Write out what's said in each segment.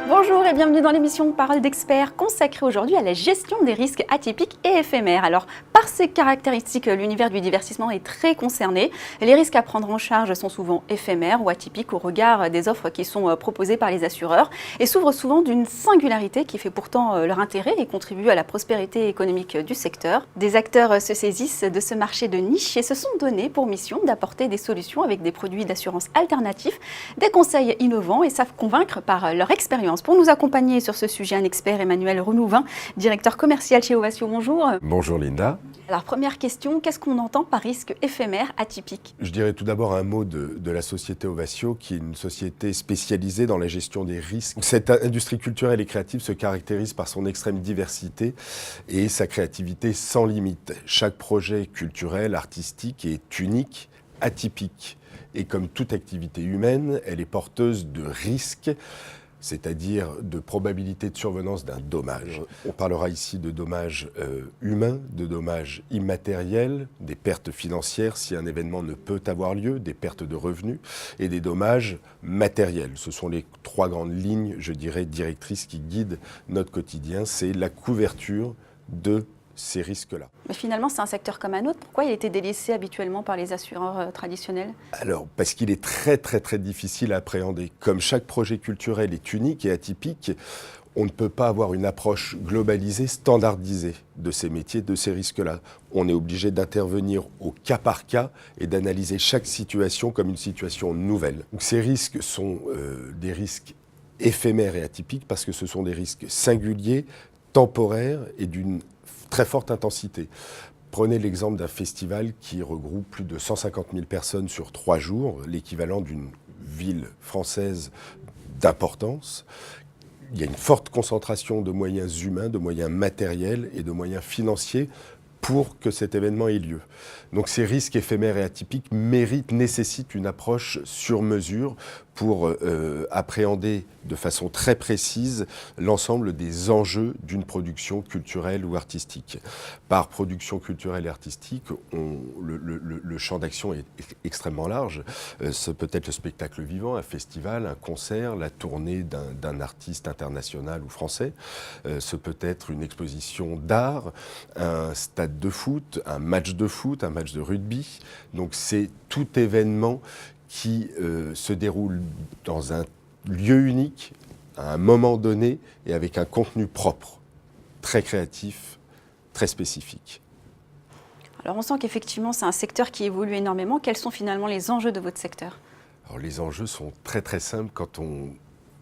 Bonjour et bienvenue dans l'émission Parole d'experts consacrée aujourd'hui à la gestion des risques atypiques et éphémères. Alors, par ses caractéristiques, l'univers du divertissement est très concerné. Les risques à prendre en charge sont souvent éphémères ou atypiques au regard des offres qui sont proposées par les assureurs et s'ouvrent souvent d'une singularité qui fait pourtant leur intérêt et contribue à la prospérité économique du secteur. Des acteurs se saisissent de ce marché de niche et se sont donnés pour mission d'apporter des solutions avec des produits d'assurance alternatifs, des conseils innovants et savent convaincre par leur expérience. Pour nous accompagner sur ce sujet, un expert, Emmanuel Renouvin, directeur commercial chez Ovatio. Bonjour. Bonjour Linda. Alors première question, qu'est-ce qu'on entend par risque éphémère atypique? Je dirais tout d'abord un mot de la société Ovatio, qui est une société spécialisée dans la gestion des risques. Cette industrie culturelle et créative se caractérise par son extrême diversité et sa créativité sans limite. Chaque projet culturel, artistique est unique, atypique. Et comme toute activité humaine, elle est porteuse de risques, c'est-à-dire de probabilité de survenance d'un dommage. On parlera ici de dommages humains, de dommages immatériels, des pertes financières si un événement ne peut avoir lieu, des pertes de revenus et des dommages matériels. Ce sont les trois grandes lignes, je dirais, directrices qui guident notre quotidien. C'est la couverture de ces risques-là. Mais finalement, c'est un secteur comme un autre. Pourquoi il a été délaissé habituellement par les assureurs traditionnels? Alors, parce qu'il est très difficile à appréhender. Comme chaque projet culturel est unique et atypique, on ne peut pas avoir une approche globalisée, standardisée de ces métiers, de ces risques-là. On est obligé d'intervenir au cas par cas et d'analyser chaque situation comme une situation nouvelle. Donc, ces risques sont des risques éphémères et atypiques parce que ce sont des risques singuliers, temporaires et d'une très forte intensité. Prenez l'exemple d'un festival qui regroupe plus de 150 000 personnes sur 3 jours, l'équivalent d'une ville française d'importance. Il y a une forte concentration de moyens humains, de moyens matériels et de moyens financiers pour que cet événement ait lieu. Donc ces risques éphémères et atypiques nécessitent une approche sur mesure pour appréhender de façon très précise l'ensemble des enjeux d'une production culturelle ou artistique. Par production culturelle et artistique, le champ d'action est extrêmement large. Ce peut être le spectacle vivant, un festival, un concert, la tournée d'un artiste international ou français. Ce peut être une exposition d'art, un stade de foot, un match de foot, un match de rugby. Donc c'est tout événement qui se déroule dans un lieu unique, à un moment donné, et avec un contenu propre, très créatif, très spécifique. Alors on sent qu'effectivement c'est un secteur qui évolue énormément. Quels sont finalement les enjeux de votre secteur? Alors, les enjeux sont très simples quand on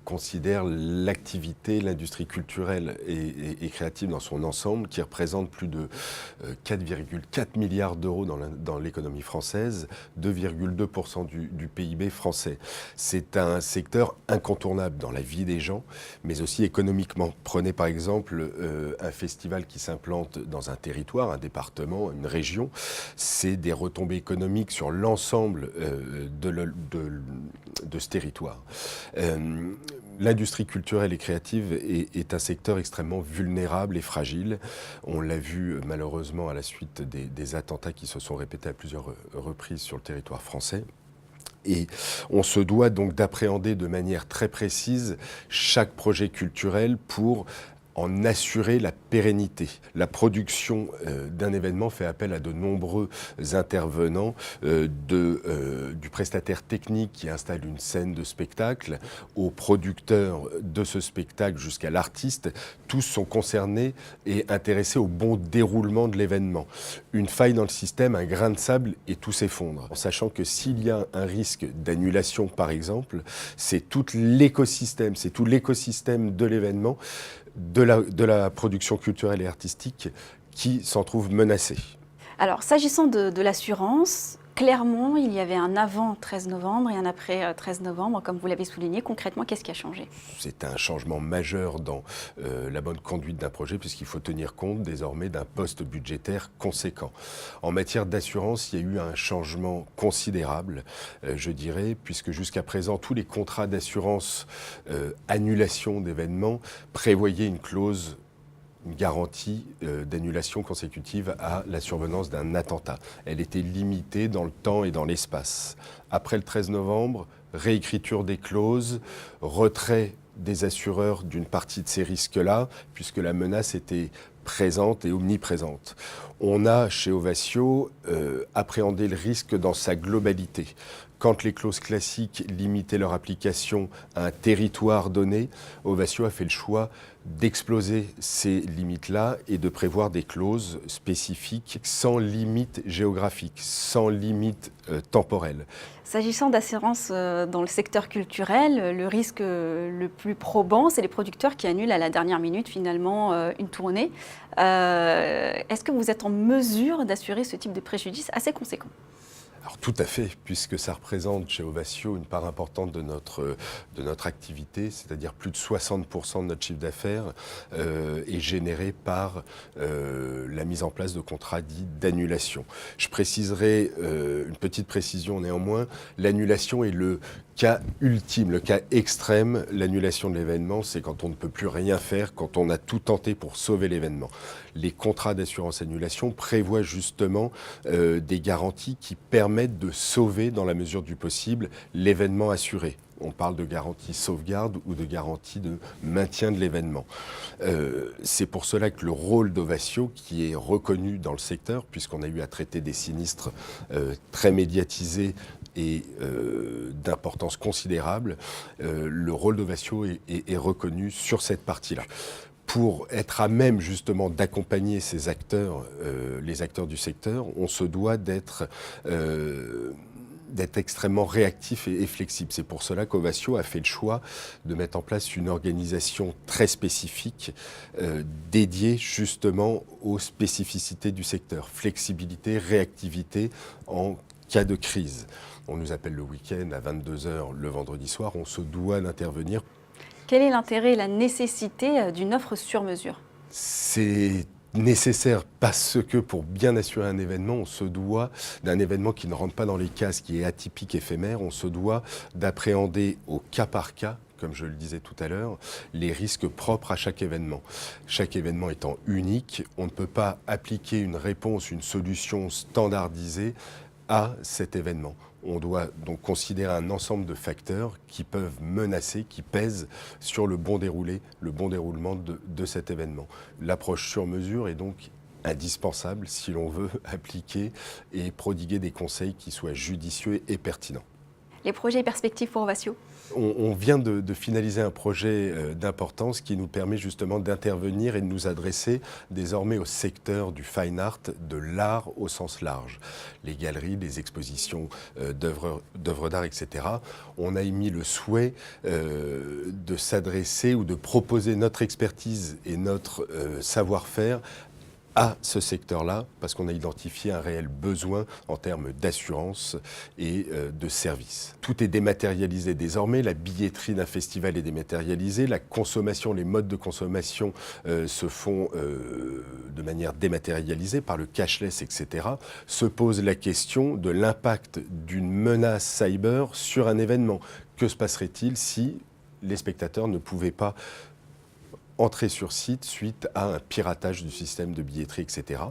considère l'activité, l'industrie culturelle et créative dans son ensemble, qui représente plus de 4,4 milliards d'euros dans l'économie française, 2,2% du PIB français. C'est un secteur incontournable dans la vie des gens, mais aussi économiquement. Prenez par exemple un festival qui s'implante dans un territoire, un département, une région. C'est des retombées économiques sur l'ensemble de ce territoire. L'industrie culturelle et créative est un secteur extrêmement vulnérable et fragile. On l'a vu malheureusement à la suite des attentats qui se sont répétés à plusieurs reprises sur le territoire français. Et on se doit donc d'appréhender de manière très précise chaque projet culturel pour en assurer la pérennité. La production d'un événement fait appel à de nombreux intervenants, du prestataire technique qui installe une scène de spectacle, au producteur de ce spectacle jusqu'à l'artiste. Tous sont concernés et intéressés au bon déroulement de l'événement. Une faille dans le système, un grain de sable et tout s'effondre. En sachant que s'il y a un risque d'annulation, par exemple, c'est tout l'écosystème de l'événement, de la production culturelle et artistique qui s'en trouve menacée. Alors, s'agissant de l'assurance, clairement, il y avait un avant 13 novembre et un après 13 novembre, comme vous l'avez souligné. Concrètement, qu'est-ce qui a changé? C'est un changement majeur dans la bonne conduite d'un projet, puisqu'il faut tenir compte désormais d'un poste budgétaire conséquent. En matière d'assurance, il y a eu un changement considérable, je dirais, puisque jusqu'à présent, tous les contrats d'assurance annulation d'événements prévoyaient une clause, une garantie d'annulation consécutive à la survenance d'un attentat. Elle était limitée dans le temps et dans l'espace. Après le 13 novembre, réécriture des clauses, retrait des assureurs d'une partie de ces risques-là, puisque la menace était présente et omniprésente. On a, chez Ovatio, appréhendé le risque dans sa globalité. Quand les clauses classiques limitaient leur application à un territoire donné, Ovatio a fait le choix d'exploser ces limites-là et de prévoir des clauses spécifiques sans limite géographique, sans limite temporelle. S'agissant d'assurance dans le secteur culturel, le risque le plus probant, c'est les producteurs qui annulent à la dernière minute finalement une tournée. Est-ce que vous êtes en mesure d'assurer ce type de préjudice assez conséquent ? Alors, tout à fait, puisque ça représente chez Ovatio une part importante de notre activité, c'est-à-dire plus de 60% de notre chiffre d'affaires est généré par la mise en place de contrats dits d'annulation. Je préciserai une petite précision néanmoins, l'annulation est le cas ultime, le cas extrême. L'annulation de l'événement, c'est quand on ne peut plus rien faire, quand on a tout tenté pour sauver l'événement. Les contrats d'assurance annulation prévoient justement des garanties qui permettent de sauver, dans la mesure du possible, l'événement assuré. On parle de garantie sauvegarde ou de garantie de maintien de l'événement. C'est pour cela que le rôle d'Ovatio, qui est reconnu dans le secteur, puisqu'on a eu à traiter des sinistres très médiatisés et d'importance considérable, le rôle d'Ovatio est reconnu sur cette partie-là. Pour être à même justement d'accompagner ces acteurs, les acteurs du secteur, on se doit d'être extrêmement réactif et flexible. C'est pour cela qu'Ovatio a fait le choix de mettre en place une organisation très spécifique dédiée justement aux spécificités du secteur. Flexibilité, réactivité en cas de crise. On nous appelle le week-end à 22h le vendredi soir, on se doit d'intervenir. Quel est l'intérêt et la nécessité d'une offre sur mesure ? C'est nécessaire parce que pour bien assurer un événement, on se doit d'un événement qui ne rentre pas dans les cases, qui est atypique, éphémère, on se doit d'appréhender au cas par cas, comme je le disais tout à l'heure, les risques propres à chaque événement. Chaque événement étant unique, on ne peut pas appliquer une réponse, une solution standardisée à cet événement. On doit donc considérer un ensemble de facteurs qui peuvent menacer, qui pèsent sur le bon déroulement de cet événement. L'approche sur mesure est donc indispensable si l'on veut appliquer et prodiguer des conseils qui soient judicieux et pertinents. Les projets et perspectives pour Ovatio ? On vient de finaliser un projet d'importance qui nous permet justement d'intervenir et de nous adresser désormais au secteur du fine art, de l'art au sens large. Les galeries, les expositions d'œuvres d'art, etc. On a émis le souhait de s'adresser ou de proposer notre expertise et notre savoir-faire à ce secteur-là, parce qu'on a identifié un réel besoin en termes d'assurance et de services. Tout est dématérialisé désormais, la billetterie d'un festival est dématérialisée, la consommation, les modes de consommation se font de manière dématérialisée par le cashless, etc. Se pose la question de l'impact d'une menace cyber sur un événement. Que se passerait-il si les spectateurs ne pouvaient pas entrer sur site suite à un piratage du système de billetterie, etc.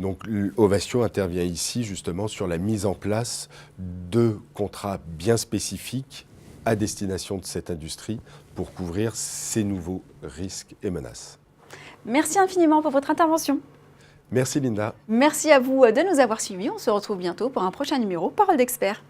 Donc Ovatio intervient ici justement sur la mise en place de contrats bien spécifiques à destination de cette industrie pour couvrir ces nouveaux risques et menaces. Merci infiniment pour votre intervention. Merci Linda. Merci à vous de nous avoir suivis. On se retrouve bientôt pour un prochain numéro Parole d'expert.